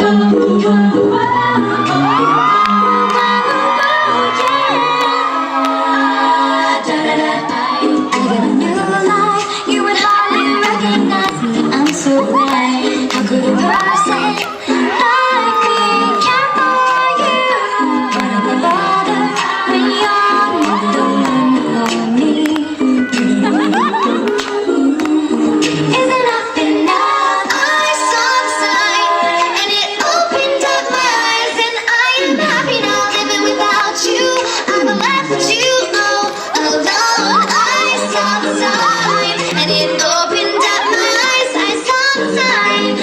So glad how could a person like me care for you? But I'm bother when you're not the one for me. Isn't enough enough? I saw the sign and it opened up my eyes, and I am happy now living without you. I've left you all alone. I saw the sign and it opened up my eyes. I saw the sign.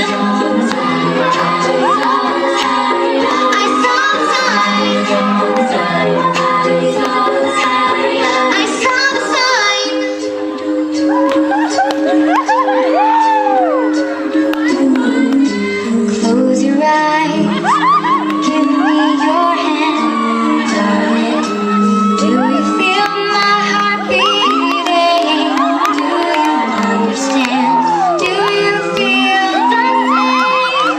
I saw the sign. Close your eyes, give me your hand, darling. Do you feel my heart beating? Do you understand? Do you feel the same?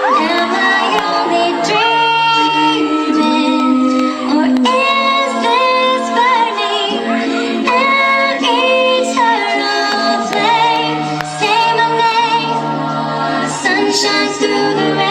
Am I only dreaming, or is this burning an eternal flame? Say my name, the sun shines through the rain.